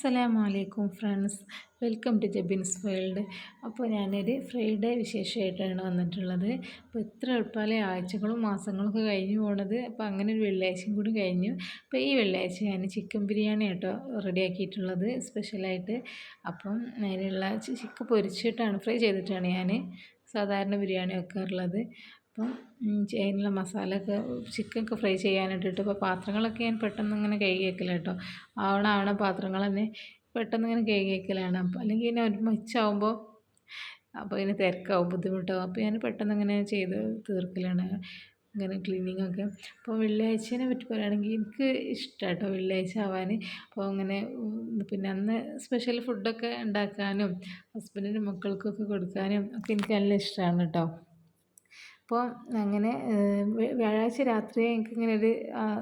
അസ്സലാമലൈക്കും friends, welcome to ജബിൻസ് world. അപ്പോൾ ഞാനൊരു ഫ്രൈഡേ വിശേഷമായിട്ടാണ് വന്നിട്ടുള്ളത്. അപ്പോൾ ഇത്ര എളുപ്പമല്ലേ ആഴ്ചകളും മാസങ്ങളൊക്കെ കഴിഞ്ഞു പോണത്. അപ്പോൾ അങ്ങനെ ഒരു വെള്ളിയാഴ്ചയും കൂടി കഴിഞ്ഞു. അപ്പോൾ ഈ വെള്ളിയാഴ്ച ഞാൻ ചിക്കൻ ബിരിയാണി ആട്ടോ റെഡിയാക്കിയിട്ടുള്ളത് സ്പെഷ്യലായിട്ട്. അപ്പം അതിനുള്ള ചിക്കൻ പൊരിച്ചിട്ടാണ്, ഫ്രൈ ചെയ്തിട്ടാണ് ഞാൻ സാധാരണ ബിരിയാണി വെക്കാറുള്ളത്. അപ്പം അതിനുള്ള മസാലയൊക്കെ ചിക്കനൊക്കെ ഫ്രൈ ചെയ്യാനിട്ടിട്ട് ഇപ്പോൾ പാത്രങ്ങളൊക്കെ ഞാൻ പെട്ടെന്ന് ഇങ്ങനെ കഴുകി വെക്കല കേട്ടോ. ആവണ പാത്രങ്ങൾ തന്നെ പെട്ടെന്ന് ഇങ്ങനെ കഴുകി വെക്കലാണ്. അപ്പോൾ അല്ലെങ്കിൽ ഇങ്ങനെ ഒരുമിച്ചാവുമ്പോൾ അപ്പോൾ ഇങ്ങനെ തിരക്കാവും, ബുദ്ധിമുട്ടാവും. അപ്പോൾ ഞാൻ പെട്ടെന്ന് ഇങ്ങനെ ചെയ്ത് തീർക്കലാണ് ഇങ്ങനെ ക്ലീനിങ്ങൊക്കെ. അപ്പോൾ വെള്ളിയാഴ്ചേനെ പറ്റി പറയുകയാണെങ്കിൽ എനിക്ക് ഇഷ്ടമാണ് കേട്ടോ വെള്ളിയാഴ്ച ആവാൻ. അപ്പോൾ അങ്ങനെ പിന്നെ അന്ന് സ്പെഷ്യൽ ഫുഡൊക്കെ ഉണ്ടാക്കാനും ഹസ്ബൻഡിനും മക്കൾക്കൊക്കെ കൊടുക്കാനും ഒക്കെ എനിക്ക് നല്ല ഇഷ്ടമാണ് കേട്ടോ. അപ്പോൾ അങ്ങനെ വ്യാഴാഴ്ച രാത്രി എനിക്കിങ്ങനെ ഒരു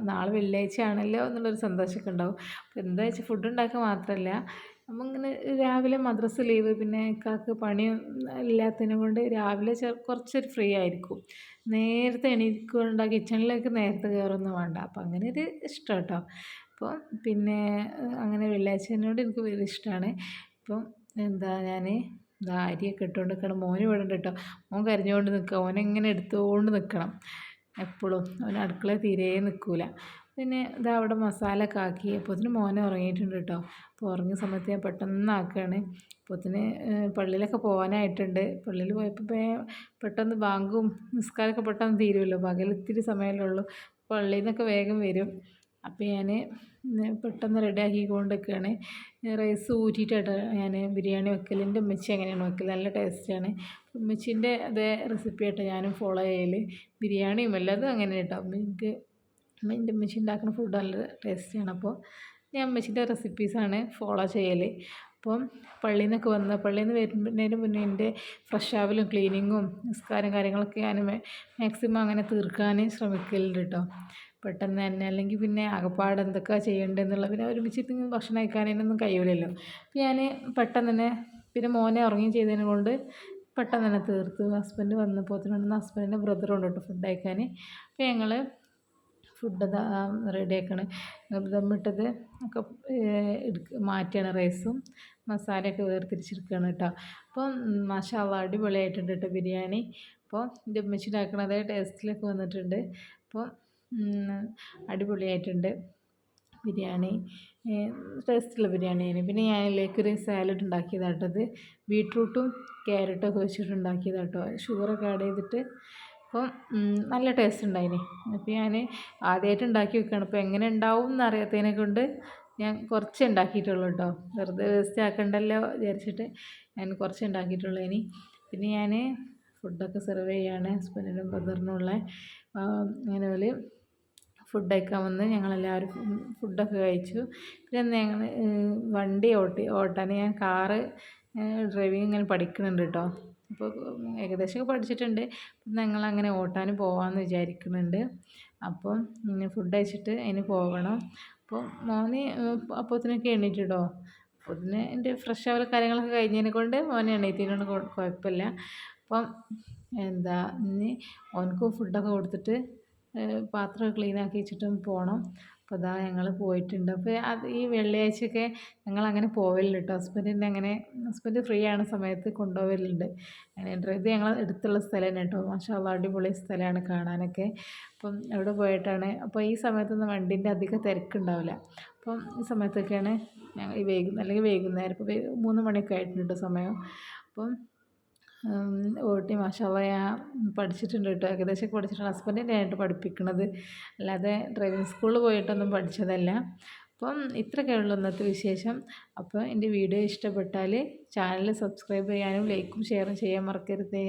നാളെ വെള്ളിയാഴ്ച ആണല്ലോ എന്നുള്ളൊരു സന്തോഷമൊക്കെ ഉണ്ടാവും. അപ്പോൾ എന്താ വെച്ചാൽ ഫുഡ് ഉണ്ടാക്കുക മാത്രമല്ല, നമ്മളിങ്ങനെ രാവിലെ മദ്രസ ലീവ്, പിന്നെ ഇക്കാക്ക് പണി ഇല്ലാത്തതിനെ കൊണ്ട് രാവിലെ കുറച്ചൊരു ഫ്രീ ആയിരിക്കും. നേരത്തെ എണീക്കൊണ്ട കിച്ചണിലേക്ക് നേരത്തെ കയറൊന്നും വേണ്ട. അപ്പോൾ അങ്ങനെ ഒരു ഇഷ്ടം കേട്ടോ. അപ്പോൾ പിന്നെ അങ്ങനെ വെള്ളിയാഴ്ചേനോട് എനിക്ക് വലിയ ഇഷ്ടമാണ്. ഇപ്പം എന്താ ഞാൻ ഇതാ അരിയൊക്കെ ഇട്ടുകൊണ്ട് നിൽക്കണം. മോന് ഇവിടെ ഉണ്ട് കേട്ടോ. മോൻ കരഞ്ഞുകൊണ്ട് നിൽക്കുക. ഓനെങ്ങനെ എടുത്തുകൊണ്ട് നിൽക്കണം എപ്പോഴും. ഓൻ അടുക്കള തീരെ നിൽക്കില്ല. പിന്നെ ഇതാ അവിടെ മസാലയൊക്കെ ആക്കി. അപ്പോഴത്തേന് മോനെ ഉറങ്ങിയിട്ടുണ്ട് കേട്ടോ. അപ്പോൾ ഉറങ്ങിയ സമയത്ത് ഞാൻ പെട്ടെന്ന് ആക്കുകയാണ്. അപ്പോഴത്തേന് പള്ളിയിലൊക്കെ പോകാനായിട്ടുണ്ട്. പള്ളിയിൽ പോയപ്പോൾ പെട്ടെന്ന് ബാങ്കും നിസ്കാരമൊക്കെ പെട്ടെന്ന് തീരുമല്ലോ. പകൽ ഇത്തിരി സമയമല്ലേ ഉള്ളൂ. പള്ളിയിൽ നിന്നൊക്കെ വേഗം വരും. അപ്പോൾ ഞാൻ പെട്ടെന്ന് റെഡിയാക്കിക്കൊണ്ട് നിൽക്കുകയാണ്. റൈസ് ഊറ്റിയിട്ടാണ് ഞാൻ ബിരിയാണി വെക്കൽ. എൻ്റെ ഉമ്മച്ചി അങ്ങനെയാണ് വെക്കൽ, നല്ല ടേസ്റ്റാണ്. ഉമ്മച്ചീൻ്റെ അതേ റെസിപ്പി ആയിട്ട് ഞാനും ഫോളോ ചെയ്യൽ. ബിരിയാണിയും എല്ലാതും അങ്ങനെ കേട്ടോ. എനിക്ക് എൻ്റെ ഉമ്മച്ചി ഉണ്ടാക്കുന്ന ഫുഡ് നല്ല ടേസ്റ്റിയാണ്. അപ്പോൾ ഞാൻ ഉമ്മച്ചീൻ്റെ റെസിപ്പീസാണ് ഫോളോ ചെയ്യൽ. അപ്പം പള്ളിയിൽ നിന്നൊക്കെ വന്ന് പള്ളിയിൽ നിന്ന് വരുന്നതിന് മുന്നേ എൻ്റെ ഫ്രഷ് ആവലും ക്ലീനിങ്ങും നിസ്കാരം കാര്യങ്ങളൊക്കെ ഞാൻ മാക്സിമം അങ്ങനെ തീർക്കാൻ ശ്രമിക്കലുണ്ട് കേട്ടോ. പെട്ടെന്ന് തന്നെ, അല്ലെങ്കിൽ പിന്നെ ആകപ്പാട് എന്തൊക്കെയാണ് ചെയ്യേണ്ടതെന്നുള്ള, പിന്നെ ഒരുമിച്ചിട്ട് ഭക്ഷണം കഴിക്കാനൊന്നും കഴിയില്ലല്ലോ. അപ്പോൾ ഞാൻ പെട്ടെന്ന് തന്നെ, പിന്നെ മോനെ ഉറങ്ങി ചെയ്തതിനെ കൊണ്ട് പെട്ടെന്ന് തന്നെ തീർത്തു. ഹസ്ബൻഡ് വന്നപ്പോഴത്തേനും ഹസ്ബൻഡിൻ്റെ ബ്രദറുണ്ട് കേട്ടോ ഫുഡ് കഴിക്കാൻ. അപ്പോൾ ഞങ്ങൾ ഫുഡ് റെഡിയാക്കണം. ദമ്മിട്ടത് ഒക്കെ മാറ്റിയാണ് റൈസും മസാലയൊക്കെ വേർതിരിച്ചെടുക്കുകയാണ് കേട്ടോ. അപ്പം മാഷാ അല്ലാഹ് അടിപൊളിയായിട്ടുണ്ട് കേട്ടോ ബിരിയാണി. അപ്പോൾ എൻ്റെ ഉമ്മച്ചി ഉണ്ടാക്കണത് ടേസ്റ്റിലൊക്കെ വന്നിട്ടുണ്ട്. അപ്പോൾ അടിപൊളിയായിട്ടുണ്ട് ബിരിയാണി, ടേസ്റ്റുള്ള ബിരിയാണിയാണ്. പിന്നെ ഞാൻ ഇതിലേക്കൊരു സാലഡ് ഉണ്ടാക്കിയതാട്ടത്. ബീട്രൂട്ടും ക്യാരറ്റൊക്കെ വെച്ചിട്ട് ഉണ്ടാക്കിയതാട്ടോ, ഷുഗറൊക്കെ ആഡ് ചെയ്തിട്ട്. അപ്പം നല്ല ടേസ്റ്റ് ഉണ്ടായിന്. അപ്പോൾ ഞാൻ ആദ്യമായിട്ട് ഉണ്ടാക്കി വെക്കുകയാണ്. അപ്പോൾ എങ്ങനെ ഉണ്ടാവും എന്നറിയാത്തതിനെ കൊണ്ട് ഞാൻ കുറച്ച് ഉണ്ടാക്കിയിട്ടുള്ളൂ കേട്ടോ. വെറുതെ വേസ്റ്റ് ആക്കണ്ടല്ലോ വിചാരിച്ചിട്ട് ഞാൻ കുറച്ച് ഉണ്ടാക്കിയിട്ടുള്ളൂ. ഇനി പിന്നെ ഞാൻ ഫുഡൊക്കെ സെർവ് ചെയ്യുകയാണ് ഹസ്ബൻഡിനും ബ്രദറിനുള്ള. അങ്ങനെ പോലെ ഫുഡ് കഴിക്കാൻ വന്ന് ഞങ്ങളെല്ലാവരും ഫുഡൊക്കെ കഴിച്ചു. പിന്നെ ഞങ്ങൾ വണ്ടി ഓട്ടാൻ ഞാൻ കാറ് ഡ്രൈവിങ് ഇങ്ങനെ പഠിക്കുന്നുണ്ട് കേട്ടോ. അപ്പോൾ ഏകദേശമൊക്കെ പഠിച്ചിട്ടുണ്ട്. ഞങ്ങളങ്ങനെ ഓട്ടാൻ പോകാമെന്ന് വിചാരിക്കുന്നുണ്ട്. അപ്പം ഫുഡ് കഴിച്ചിട്ട് അതിന് പോകണം. അപ്പോൾ മോന് അപ്പോഴത്തേനൊക്കെ എണീറ്റിട്ടോ. അപ്പോഴത്തേന് എൻ്റെ ഫ്രഷ് ആവൽ കാര്യങ്ങളൊക്കെ കഴിഞ്ഞതിനെ കൊണ്ട് മോനെ എണീറ്റിനോട് കുഴപ്പമില്ല. അപ്പം എന്താ ഇനി ഓനക്ക് ഫുഡൊക്കെ കൊടുത്തിട്ട് പാത്രം ക്ലീനാക്കി വെച്ചിട്ടും പോകണം. അപ്പോൾ അതാ ഞങ്ങൾ പോയിട്ടുണ്ട്. അപ്പോൾ ഈ വെള്ളിയാഴ്ചയൊക്കെ ഞങ്ങളങ്ങനെ പോവലുണ്ട് കേട്ടോ. ഹസ്ബൻഡ് ഫ്രീ ആവുന്ന സമയത്ത് കൊണ്ടുപോകലുണ്ട്. അങ്ങനെ ഇത് ഞങ്ങൾ അടുത്തുള്ള സ്ഥലം തന്നെ കേട്ടോ. മാഷാ അല്ലാഹ് അടിപൊളി സ്ഥലമാണ് കാണാനൊക്കെ. അപ്പം അവിടെ പോയിട്ടാണ്. അപ്പോൾ ഈ സമയത്തൊന്നും വണ്ടീൻ്റെ അധികം തിരക്കുണ്ടാവില്ല. അപ്പം ഈ സമയത്തൊക്കെയാണ് ഞങ്ങൾ അല്ലെങ്കിൽ വൈകുന്നേരം, ഇപ്പോൾ 3 മണിയൊക്കെ ആയിട്ടുണ്ട് കേട്ടോ സമയം. അപ്പം ഓട്ടി മാഷാ അല്ലാഹ് ഞാൻ പഠിച്ചിട്ടുണ്ട് കേട്ടോ. ഏകദേശമൊക്കെ പഠിച്ചിട്ടുണ്ട്. ഹസ്ബൻഡിൻ്റെ ആയിട്ട് പഠിപ്പിക്കണത്, അല്ലാതെ ഡ്രൈവിംഗ് സ്കൂളിൽ പോയിട്ടൊന്നും പഠിച്ചതല്ല. അപ്പം ഇത്രയൊക്കെ ഉള്ളൂ ഇന്നത്തെ വിശേഷം. അപ്പോൾ എൻ്റെ വീഡിയോ ഇഷ്ടപ്പെട്ടാൽ ചാനൽ സബ്സ്ക്രൈബ് ചെയ്യാനും ലൈക്കും ഷെയറും ചെയ്യാൻ മറക്കരുതേ.